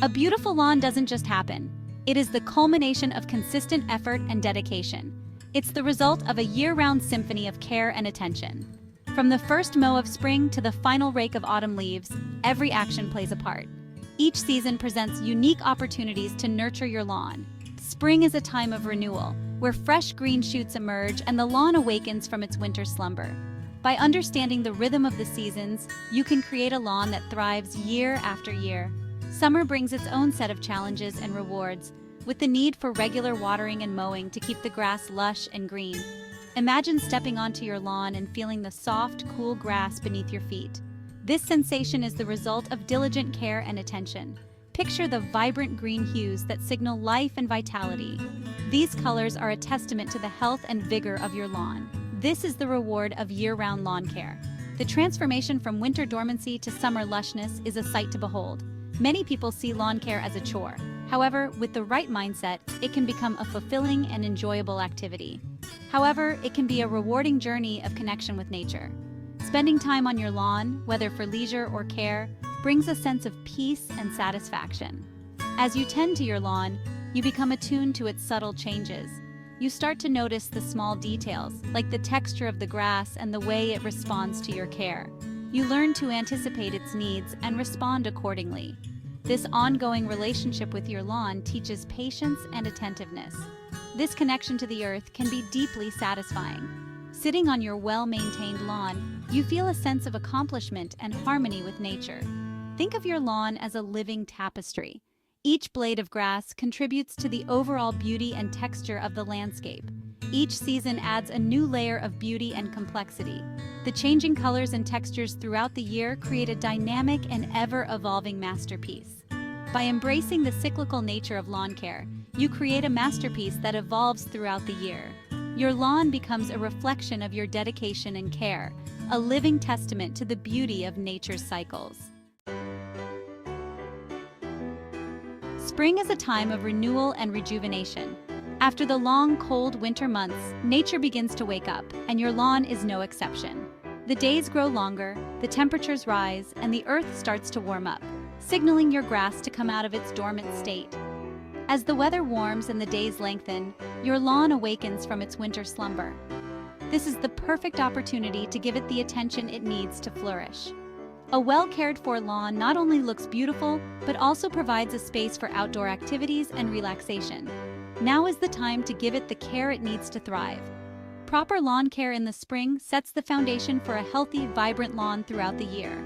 A beautiful lawn doesn't just happen. It is the culmination of consistent effort and dedication. It's the result of a year-round symphony of care and attention. From the first mow of spring to the final rake of autumn leaves, every action plays a part. Each season presents unique opportunities to nurture your lawn. Spring is a time of renewal, where fresh green shoots emerge and the lawn awakens from its winter slumber. By understanding the rhythm of the seasons, you can create a lawn that thrives year after year. Summer brings its own set of challenges and rewards, with the need for regular watering and mowing to keep the grass lush and green. Imagine stepping onto your lawn and feeling the soft, cool grass beneath your feet. This sensation is the result of diligent care and attention. Picture the vibrant green hues that signal life and vitality. These colors are a testament to the health and vigor of your lawn. This is the reward of year-round lawn care. The transformation from winter dormancy to summer lushness is a sight to behold. Many people see lawn care as a chore. However, with the right mindset, it can become a fulfilling and enjoyable activity. However, it can be a rewarding journey of connection with nature. Spending time on your lawn, whether for leisure or care, brings a sense of peace and satisfaction. As you tend to your lawn, you become attuned to its subtle changes. You start to notice the small details, like the texture of the grass and the way it responds to your care. You learn to anticipate its needs and respond accordingly. This ongoing relationship with your lawn teaches patience and attentiveness. This connection to the earth can be deeply satisfying. Sitting on your well-maintained lawn, you feel a sense of accomplishment and harmony with nature. Think of your lawn as a living tapestry. Each blade of grass contributes to the overall beauty and texture of the landscape. Each season adds a new layer of beauty and complexity. The changing colors and textures throughout the year create a dynamic and ever-evolving masterpiece. By embracing the cyclical nature of lawn care, you create a masterpiece that evolves throughout the year. Your lawn becomes a reflection of your dedication and care, a living testament to the beauty of nature's cycles. Spring is a time of renewal and rejuvenation. After the long, cold winter months, nature begins to wake up, and your lawn is no exception. The days grow longer, the temperatures rise, and the earth starts to warm up, signaling your grass to come out of its dormant state. As the weather warms and the days lengthen, your lawn awakens from its winter slumber. This is the perfect opportunity to give it the attention it needs to flourish. A well-cared-for lawn not only looks beautiful, but also provides a space for outdoor activities and relaxation. Now is the time to give it the care it needs to thrive. Proper lawn care in the spring sets the foundation for a healthy, vibrant lawn throughout the year.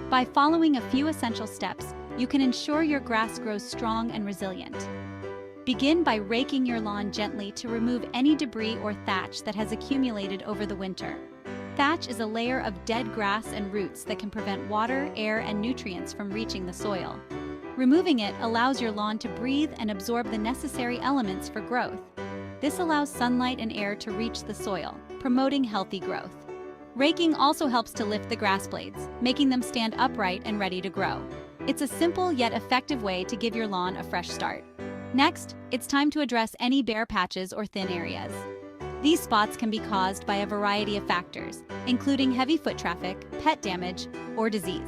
By following a few essential steps, you can ensure your grass grows strong and resilient. Begin by raking your lawn gently to remove any debris or thatch that has accumulated over the winter. Thatch is a layer of dead grass and roots that can prevent water, air, and nutrients from reaching the soil. Removing it allows your lawn to breathe and absorb the necessary elements for growth. This allows sunlight and air to reach the soil, promoting healthy growth. Raking also helps to lift the grass blades, making them stand upright and ready to grow. It's a simple yet effective way to give your lawn a fresh start. Next, it's time to address any bare patches or thin areas. These spots can be caused by a variety of factors, including heavy foot traffic, pet damage, or disease.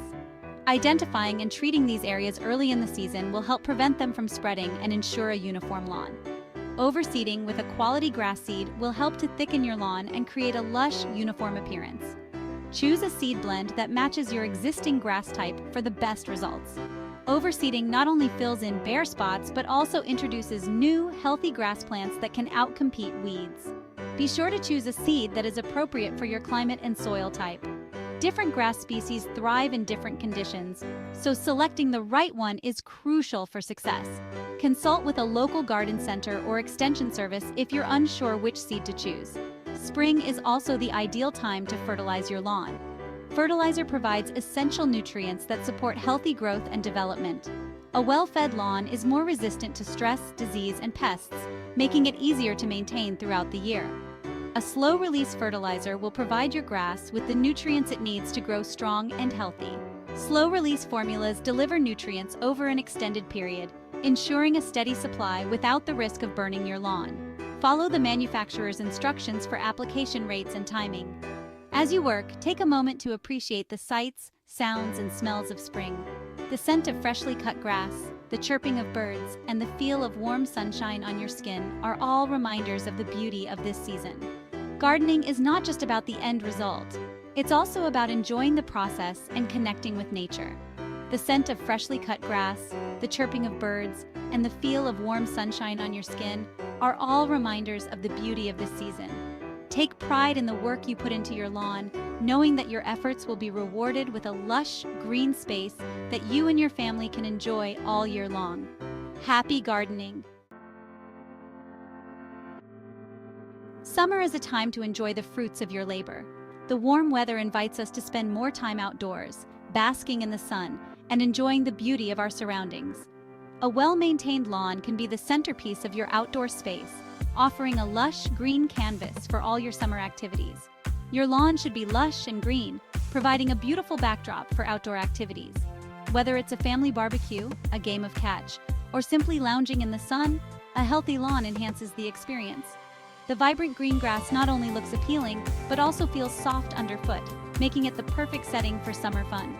Identifying and treating these areas early in the season will help prevent them from spreading and ensure a uniform lawn. Overseeding with a quality grass seed will help to thicken your lawn and create a lush, uniform appearance. Choose a seed blend that matches your existing grass type for the best results. Overseeding not only fills in bare spots, but also introduces new, healthy grass plants that can outcompete weeds. Be sure to choose a seed that is appropriate for your climate and soil type. Different grass species thrive in different conditions, so selecting the right one is crucial for success. Consult with a local garden center or extension service if you're unsure which seed to choose. Spring is also the ideal time to fertilize your lawn. Fertilizer provides essential nutrients that support healthy growth and development. A well-fed lawn is more resistant to stress, disease, and pests, making it easier to maintain throughout the year. A slow-release fertilizer will provide your grass with the nutrients it needs to grow strong and healthy. Slow-release formulas deliver nutrients over an extended period, ensuring a steady supply without the risk of burning your lawn. Follow the manufacturer's instructions for application rates and timing. As you work, take a moment to appreciate the sights, sounds, and smells of spring. The scent of freshly cut grass, the chirping of birds, and the feel of warm sunshine on your skin are all reminders of the beauty of this season. Gardening is not just about the end result. It's also about enjoying the process and connecting with nature. The scent of freshly cut grass, the chirping of birds, and the feel of warm sunshine on your skin are all reminders of the beauty of this season. Take pride in the work you put into your lawn, knowing that your efforts will be rewarded with a lush, green space that you and your family can enjoy all year long. Happy gardening! Summer is a time to enjoy the fruits of your labor. The warm weather invites us to spend more time outdoors, basking in the sun, and enjoying the beauty of our surroundings. A well-maintained lawn can be the centerpiece of your outdoor space, offering a lush, green canvas for all your summer activities. Your lawn should be lush and green, providing a beautiful backdrop for outdoor activities. Whether it's a family barbecue, a game of catch, or simply lounging in the sun, a healthy lawn enhances the experience. The vibrant green grass not only looks appealing, but also feels soft underfoot, making it the perfect setting for summer fun.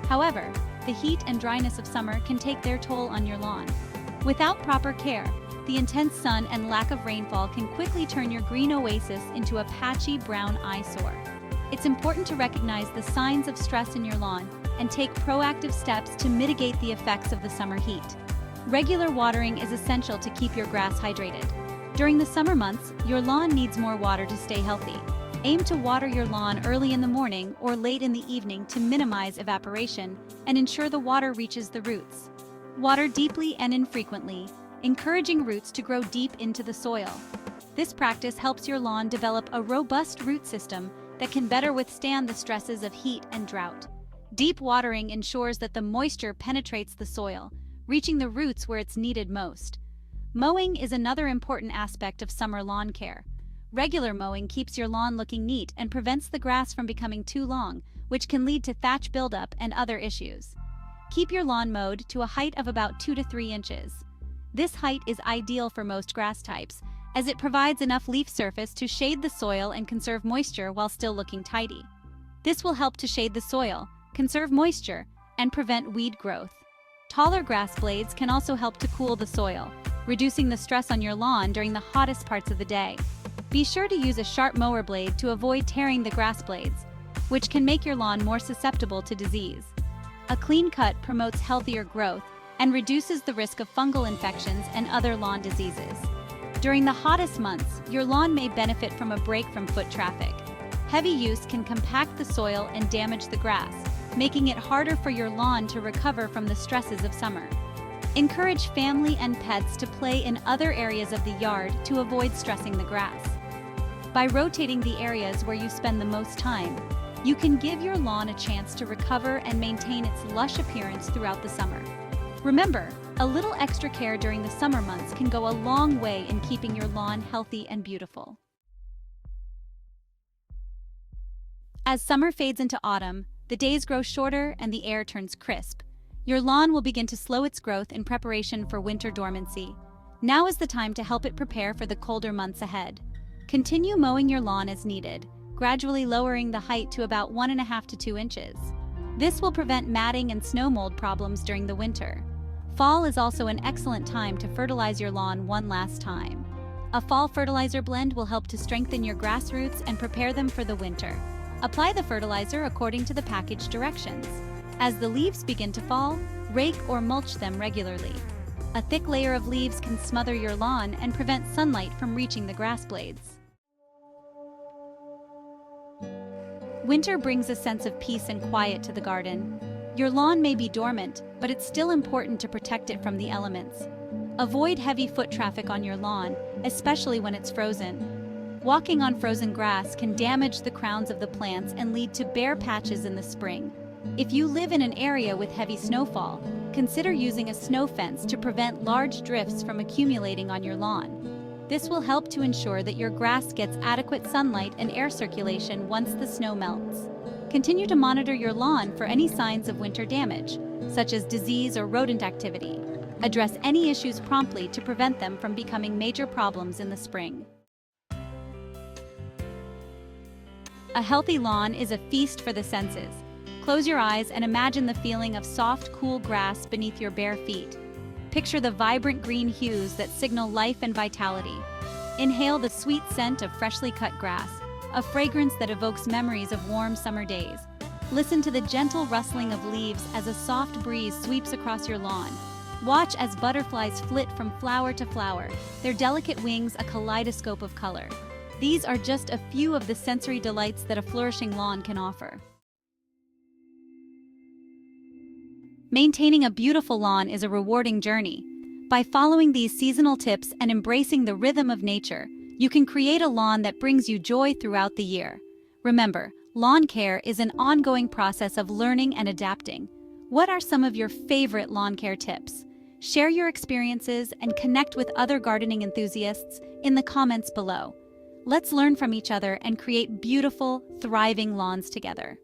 However, the heat and dryness of summer can take their toll on your lawn. Without proper care, the intense sun and lack of rainfall can quickly turn your green oasis into a patchy brown eyesore. It's important to recognize the signs of stress in your lawn and take proactive steps to mitigate the effects of the summer heat. Regular watering is essential to keep your grass hydrated. During the summer months, your lawn needs more water to stay healthy. Aim to water your lawn early in the morning or late in the evening to minimize evaporation and ensure the water reaches the roots. Water deeply and infrequently, encouraging roots to grow deep into the soil. This practice helps your lawn develop a robust root system that can better withstand the stresses of heat and drought. Deep watering ensures that the moisture penetrates the soil, reaching the roots where it's needed most. Mowing is another important aspect of summer lawn care. Regular mowing keeps your lawn looking neat and prevents the grass from becoming too long, which can lead to thatch buildup and other issues. Keep your lawn mowed to a height of about 2 to 3 inches. This height is ideal for most grass types, as it provides enough leaf surface to shade the soil and conserve moisture while still looking tidy. This will help to shade the soil, conserve moisture, and prevent weed growth. Taller grass blades can also help to cool the soil, reducing the stress on your lawn during the hottest parts of the day. Be sure to use a sharp mower blade to avoid tearing the grass blades, which can make your lawn more susceptible to disease. A clean cut promotes healthier growth and reduces the risk of fungal infections and other lawn diseases. During the hottest months, your lawn may benefit from a break from foot traffic. Heavy use can compact the soil and damage the grass, making it harder for your lawn to recover from the stresses of summer. Encourage family and pets to play in other areas of the yard to avoid stressing the grass. By rotating the areas where you spend the most time, you can give your lawn a chance to recover and maintain its lush appearance throughout the summer. Remember, a little extra care during the summer months can go a long way in keeping your lawn healthy and beautiful. As summer fades into autumn, the days grow shorter and the air turns crisp. Your lawn will begin to slow its growth in preparation for winter dormancy. Now is the time to help it prepare for the colder months ahead. Continue mowing your lawn as needed, gradually lowering the height to about 1.5 to 2 inches. This will prevent matting and snow mold problems during the winter. Fall is also an excellent time to fertilize your lawn one last time. A fall fertilizer blend will help to strengthen your grass roots and prepare them for the winter. Apply the fertilizer according to the package directions. As the leaves begin to fall, rake or mulch them regularly. A thick layer of leaves can smother your lawn and prevent sunlight from reaching the grass blades. Winter brings a sense of peace and quiet to the garden. Your lawn may be dormant, but it's still important to protect it from the elements. Avoid heavy foot traffic on your lawn, especially when it's frozen. Walking on frozen grass can damage the crowns of the plants and lead to bare patches in the spring. If you live in an area with heavy snowfall, consider using a snow fence to prevent large drifts from accumulating on your lawn. This will help to ensure that your grass gets adequate sunlight and air circulation once the snow melts. Continue to monitor your lawn for any signs of winter damage, such as disease or rodent activity. Address any issues promptly to prevent them from becoming major problems in the spring. A healthy lawn is a feast for the senses. Close your eyes and imagine the feeling of soft, cool grass beneath your bare feet. Picture the vibrant green hues that signal life and vitality. Inhale the sweet scent of freshly cut grass, a fragrance that evokes memories of warm summer days. Listen to the gentle rustling of leaves as a soft breeze sweeps across your lawn. Watch as butterflies flit from flower to flower, their delicate wings a kaleidoscope of color. These are just a few of the sensory delights that a flourishing lawn can offer. Maintaining a beautiful lawn is a rewarding journey. By following these seasonal tips and embracing the rhythm of nature, you can create a lawn that brings you joy throughout the year. Remember, lawn care is an ongoing process of learning and adapting. What are some of your favorite lawn care tips? Share your experiences and connect with other gardening enthusiasts in the comments below. Let's learn from each other and create beautiful, thriving lawns together.